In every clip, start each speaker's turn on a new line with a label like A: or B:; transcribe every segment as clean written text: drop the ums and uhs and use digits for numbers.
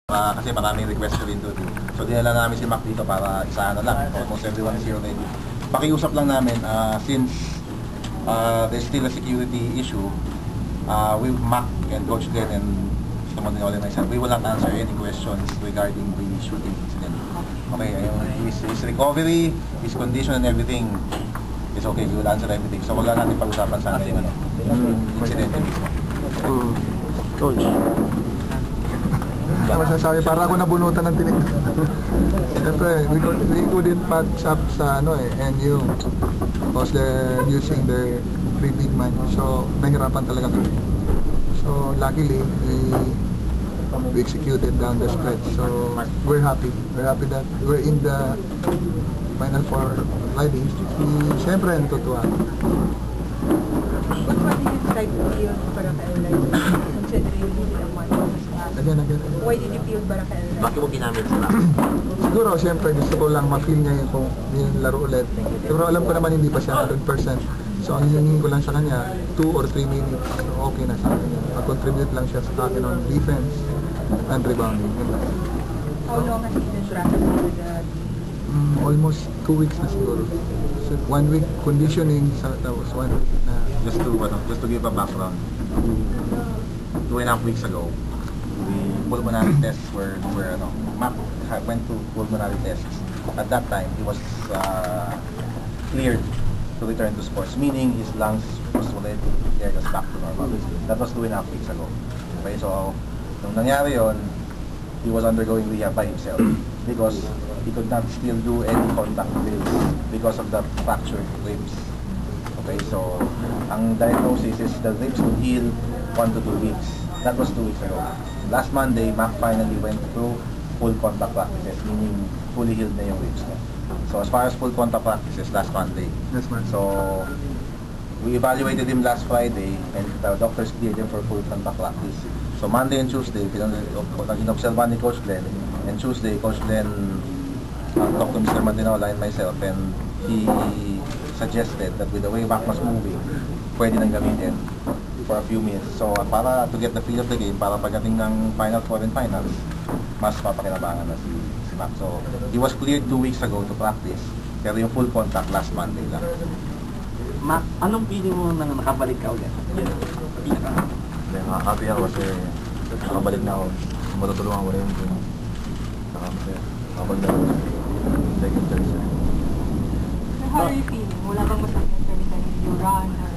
A: Kasi maraming request ko rin doon. So dinala namin si Mac dito para isa na lang. Almost everyone is here already. Pakiusap lang namin, since there's still a security issue, with Mac and Coach Glenn and someone and myself, we will not answer any questions regarding the shooting incident. Okay, his recovery, his condition and everything is okay. We will answer everything. So wag lang natin pag-usapan sana yung incident mismo.
B: Coach.
C: Masasabi, para ako nabunutan ng tinig. Siyempre, we couldn't patch up sa NU because they're using their 3 big man. So, nahirapan talaga kami. So, luckily, we executed down the stretch. So, we're happy. We're happy that we're in the Final Four riding. Siyempre, natutuwa.
D: But what did you decide to feel Baraka Airlines considering hindi ang money?
C: Again.
D: Why did you feel Baraka Airlines?
B: Bakit mo ginamit sila?
C: Siguro, siyempre, gusto ko lang ma-feel niya yung laro ulit. Pero alam ko naman hindi pa siya 100%. So, ang hingin ko lang sa kanya, 2 or 3 minutes, okay na sa kanya. Mag-contribute lang siya sa akin on defense and rebounding.
D: How long has he been practicing with the team?
C: Almost 2 weeks na siguro. So, 1 week conditioning, tapos 1 week na...
A: Just to give a background, 2.5 weeks ago, the pulmonary tests were Mac went to pulmonary tests. At that time, he was cleared to return to sports, meaning his lungs was already there, just back to normal. That was 2.5 weeks ago. Okay, so nung nangyari yon, he was undergoing rehab by himself because he could not still do any contact drills because of the fractured ribs. Okay, so ang diagnosis is the ribs would heal 1 to 2 weeks. That was 2 weeks ago. Last Monday, Mac finally went through full contact practices, meaning fully healed na yung ribs niya. So as far as full contact practices, last Monday.
C: Yes, man.
A: So we evaluated him last Friday and the doctors cleared him for full contact practice. So Monday and Tuesday, inobserbahan ni Coach Glenn, and Tuesday, Coach Glenn talked to Mr. Mandinola and myself, and he suggested that with the way Mac was moving, pwede nang gamitin for a few minutes. So para to get the feel of the game, para pagdating ng Final Four and Finals, mas papakinabangan na si Mac. So he was cleared 2 weeks ago to practice, pero yung full contact last Monday lang.
B: Mac, anong feeling mo nang nakabalik ka ulit?
A: Happy ako kasi nakabalik na ako. Matutulungan ko rin yung team. Saka masaya. Nakapagdala na second chance.
D: How are you feeling? Wala bang masakit every time you run or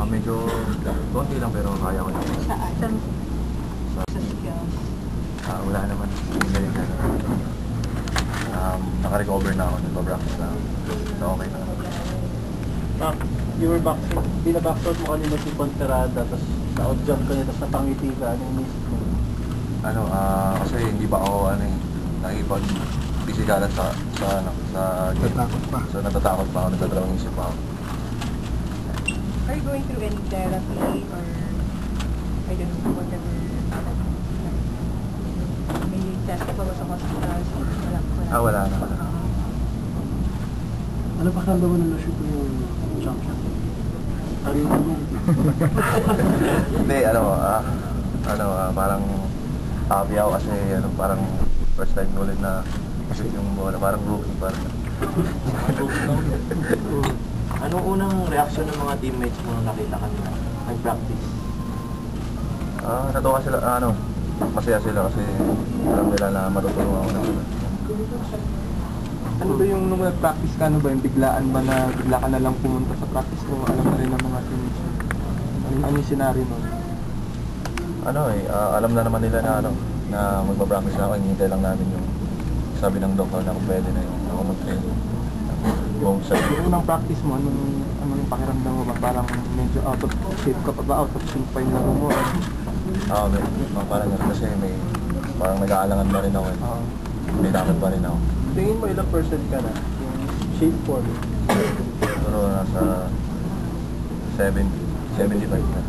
A: Medyo konti lang pero kaya ko naman.
D: sa skills?
A: Wala naman. Galing na. Naka-recover na ako. Nagpa-practice na ako. So okay na.
B: Mac, you were boxing. Binaboxout mo kanina si Ponterada, tapos na-out-jump ka niya, tapos napangiti ka. Anong inisip mo?
A: Kasi hindi pa ako nakikipag-pisikalan sa game.
C: Natatakot pa.
A: So natatakot pa ako. Nagdadalawang isip pa ako.
D: Are you going through any therapy or I don't know, whatever? May test ka pa ba sa hospital?
A: Wala na.
B: Ano pa kanda mo na na-shoot yung champion? Ano yung
A: Hindi, parang happy ako kasi parang first time ko ulit na kasi yung bola, parang rookie parang.
B: Anong unang reaksyon ng mga teammates mo nung nakita kanina? Nag-practice?
A: Natuwa sila, masaya sila kasi alam nila na matutulungan ako na sila.
E: Ano ba yung nung nag-practice ka, ano ba yung biglaan ba na bigla ka na lang pumunta sa practice o alam na rin ng mga teammates mo? Ano yung scenario nun?
A: Alam na naman nila na na magpa-practice na ako, hinihintay lang namin yung sabi ng doktor na kung pwede na yung ako mag-train.
E: Yung unang practice mo, ano yung pakiramdam mo ba? Parang medyo out of shape ka pa ba? Out of sync pa yung laro mo?
A: Parang kasi parang nag-aalangan pa rin ako eh. May takot pa rin ako.
E: Tingin mo ilang percent ka na? Yung shape form?
A: Siguro nasa 75 na.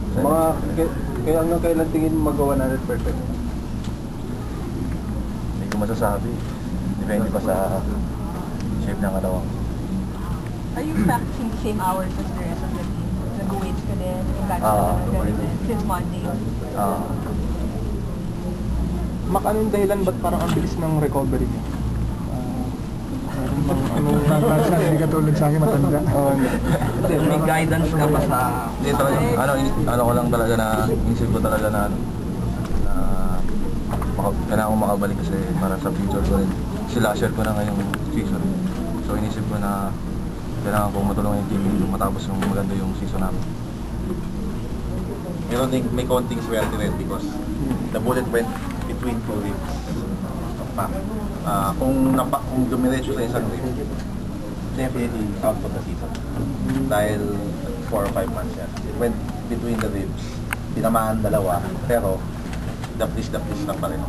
E: Kaya hanggang kailan tingin mo mag-100%?
A: Hindi ko masasabi. Depende pa sa shape ng katawan.
D: Are you practicing the same hours as the rest of the team? Nag-weights ka din? Since Monday?
E: Mac, anong dahilan ba't parang ang bilis ng recovery niyo? Meron bang anong...
C: Hindi katulad sa akin, matanda.
E: Hindi,
B: May guidance ka ba sa...
A: Dito, ano ko lang talaga na, inisip ko talaga na, kailangan ko makabalik kasi para sa future ko rin. Sila-share ko na ngayong season. So inisip ko na kailangan kong matulungan yung team yung matapos yung maganda yung season namin. Meron din, may konting swerte rin because the bullet went between two ribs. Kung dumiretso sa isang rib, definitely out for the season. Dahil 4 or 5 months yan. It went between the ribs. Tinamaan dalawa, pero daplis lang pa rin.